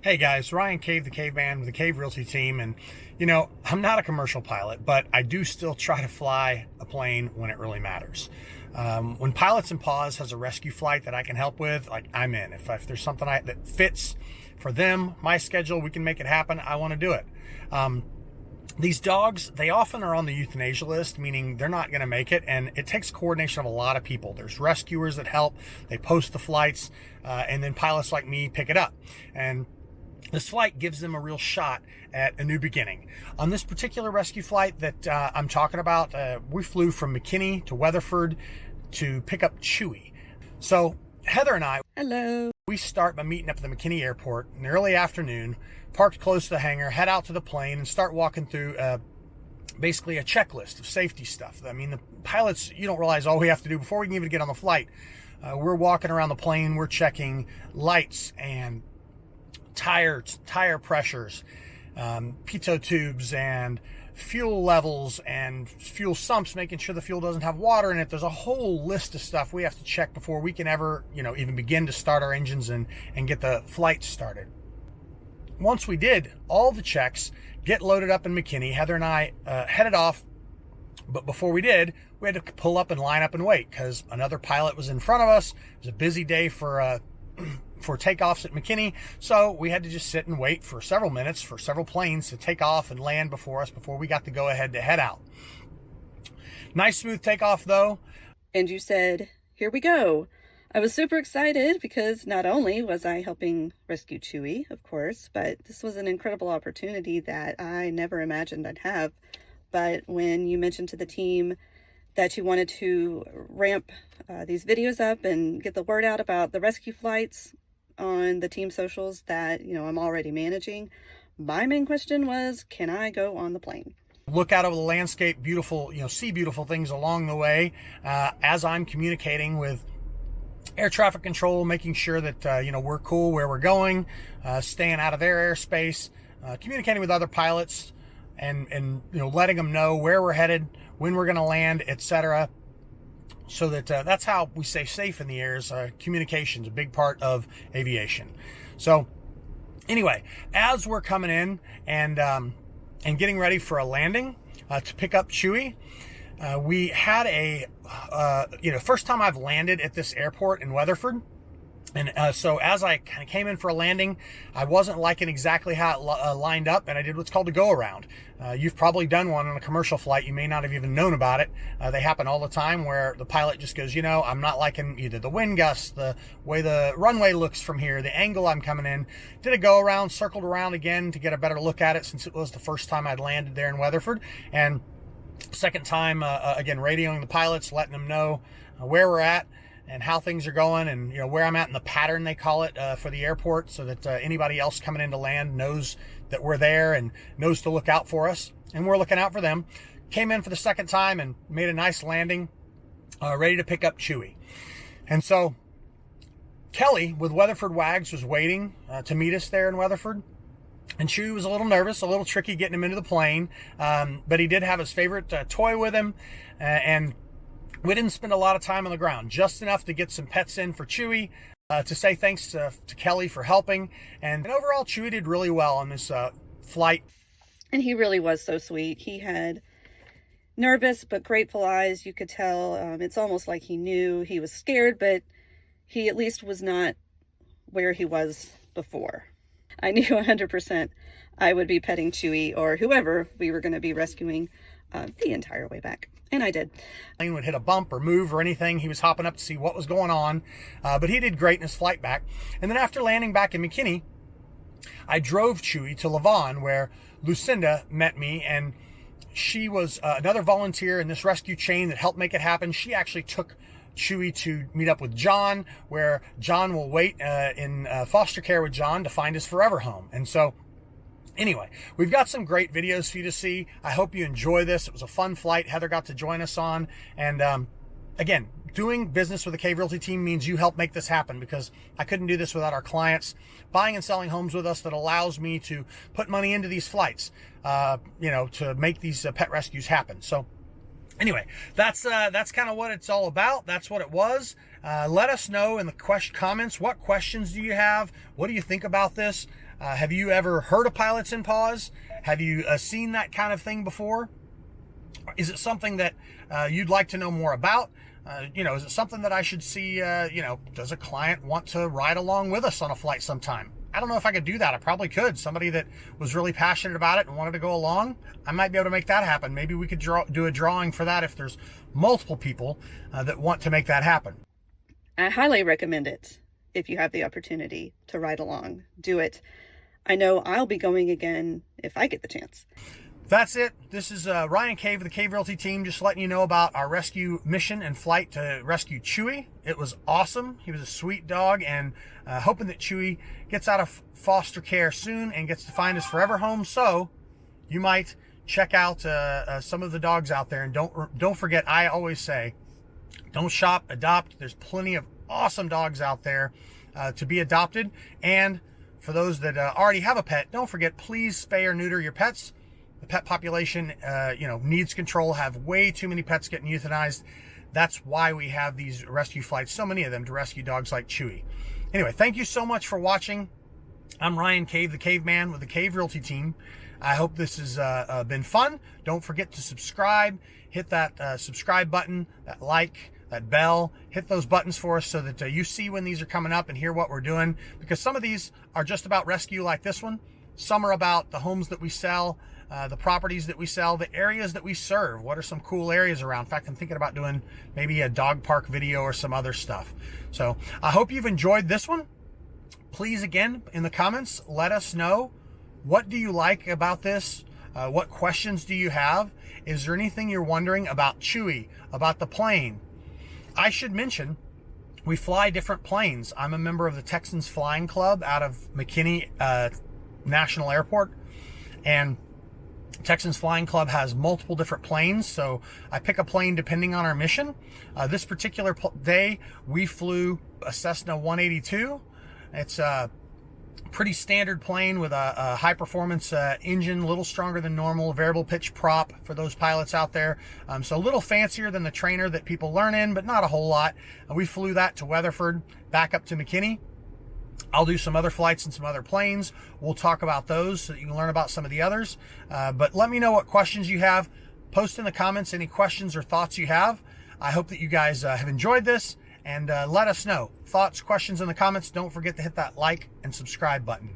Hey guys, Ryan Cave, the Caveman with the Cave Realty Team. And you know, I'm not a commercial pilot, but I do still try to fly a plane when it really matters. When Pilots and Paws has a rescue flight that I can help with, like, I'm in. If there's something that fits for them, my schedule, we can make it happen, I want to do it. These dogs, they often are on the euthanasia list, meaning they're not going to make it, and it takes coordination of a lot of people. There's rescuers that help, they post the flights, and then pilots like me pick it up. And this flight gives them a real shot at a new beginning. On this particular rescue flight that I'm talking about, we flew from McKinney to Weatherford to pick up Chewy. So Heather and I, hello, we start by meeting up at the McKinney airport in the early afternoon, parked close to the hangar, head out to the plane and start walking through basically a checklist of safety stuff. I mean, the pilots, you don't realize all we have to do before we can even get on the flight. We're walking around the plane, we're checking lights and tire pressures, pitot tubes and fuel levels and fuel sumps, making sure the fuel doesn't have water in it. There's a whole list of stuff we have to check before we can ever, even begin to start our engines and get the flight started. Once we did all the checks, get loaded up in McKinney, Heather and I headed off. But before we did, we had to pull up and line up and wait because another pilot was in front of us. It was a busy day for takeoffs at McKinney, so we had to just sit and wait for several minutes for several planes to take off and land before us before we got to go ahead to head out. Nice smooth takeoff though. And you said, here we go. I was super excited because not only was I helping rescue Chewy, of course, but this was an incredible opportunity that I never imagined I'd have. But when you mentioned to the team that you wanted to ramp these videos up and get the word out about the rescue flights on the team socials that, I'm already managing, my main question was, can I go on the plane? Look out over the landscape, beautiful, see beautiful things along the way as I'm communicating with air traffic control, making sure that, we're cool where we're going, staying out of their airspace, communicating with other pilots and letting them know where we're headed, when we're going to land, etc. So that that's how we stay safe in the air. Is communication is a big part of aviation. So anyway, as we're coming in and getting ready for a landing to pick up Chewy, we had a first time I've landed at this airport in Weatherford. And so as I kind of came in for a landing, I wasn't liking exactly how it lined up, and I did what's called a go-around. You've probably done one on a commercial flight. You may not have even known about it. They happen all the time where the pilot just goes, I'm not liking either the wind gusts, the way the runway looks from here, the angle I'm coming in. Did a go-around, circled around again to get a better look at it since it was the first time I'd landed there in Weatherford. And second time, again, radioing the pilots, letting them know where we're at and how things are going and where I'm at in the pattern, they call it, for the airport, so that anybody else coming in to land knows that we're there and knows to look out for us, and we're looking out for them. Came in for the second time and made a nice landing, ready to pick up Chewy. And so Kelly with Weatherford Wags was waiting to meet us there in Weatherford. And Chewy was a little nervous, a little tricky getting him into the plane, but he did have his favorite toy with him, and we didn't spend a lot of time on the ground, just enough to get some pets in for Chewy, to say thanks to Kelly for helping. And overall, Chewy did really well on this flight. And he really was so sweet. He had nervous but grateful eyes. You could tell it's almost like he knew he was scared, but he at least was not where he was before. I knew 100% I would be petting Chewy or whoever we were going to be rescuing the entire way back. And I did. Plane would hit a bump or move or anything, he was hopping up to see what was going on. But he did great in his flight back. And then after landing back in McKinney, I drove Chewy to Lavon, where Lucinda met me, and she was another volunteer in this rescue chain that helped make it happen. She actually took Chewy to meet up with John, where John will wait in foster care with John to find his forever home. And so anyway, we've got some great videos for you to see. I hope you enjoy this. It was a fun flight Heather got to join us on. And again, doing business with the Cave Realty Team means you help make this happen, because I couldn't do this without our clients buying and selling homes with us. That allows me to put money into these flights, to make these pet rescues happen. So anyway, that's kind of what it's all about. That's what it was. Let us know in the comments, what questions do you have? What do you think about this? Have you ever heard of pilots in Paws? Have you seen that kind of thing before? Is it something that you'd like to know more about? Is it something that I should see? Does a client want to ride along with us on a flight sometime? I don't know if I could do that. I probably could. Somebody that was really passionate about it and wanted to go along, I might be able to make that happen. Maybe we could do a drawing for that if there's multiple people that want to make that happen. I highly recommend it if you have the opportunity to ride along. Do it. I know I'll be going again if I get the chance. That's it. This is Ryan Cave of the Cave Realty Team, just letting you know about our rescue mission and flight to rescue Chewy. It was awesome. He was a sweet dog, and hoping that Chewy gets out of foster care soon and gets to find his forever home. So you might check out some of the dogs out there, and don't forget, I always say, don't shop, adopt. There's plenty of awesome dogs out there to be adopted. And for those that already have a pet, don't forget, please spay or neuter your pets. The pet population, needs control, have way too many pets getting euthanized. That's why we have these rescue flights, so many of them, to rescue dogs like Chewy. Anyway, thank you so much for watching. I'm Ryan Cave, the Caveman with the Cave Realty Team. I hope this has been fun. Don't forget to subscribe. Hit that subscribe button, that like, that bell. Hit those buttons for us so that you see when these are coming up and hear what we're doing. Because some of these are just about rescue like this one. Some are about the homes that we sell, the properties that we sell, the areas that we serve. What are some cool areas around? In fact, I'm thinking about doing maybe a dog park video or some other stuff. So I hope you've enjoyed this one. Please, again, in the comments, let us know, what do you like about this? What questions do you have? Is there anything you're wondering about Chewy, about the plane? I should mention, we fly different planes. I'm a member of the Texans Flying Club out of McKinney National Airport, and Texans Flying Club has multiple different planes, so I pick a plane depending on our mission. This particular day, we flew a Cessna 182. It's a pretty standard plane with a high-performance engine, a little stronger than normal, variable pitch prop for those pilots out there. So a little fancier than the trainer that people learn in, but not a whole lot. We flew that to Weatherford, back up to McKinney. I'll do some other flights and some other planes. We'll talk about those so that you can learn about some of the others. But let me know what questions you have. Post in the comments any questions or thoughts you have. I hope that you guys have enjoyed this, and let us know. Thoughts, questions in the comments. Don't forget to hit that like and subscribe button.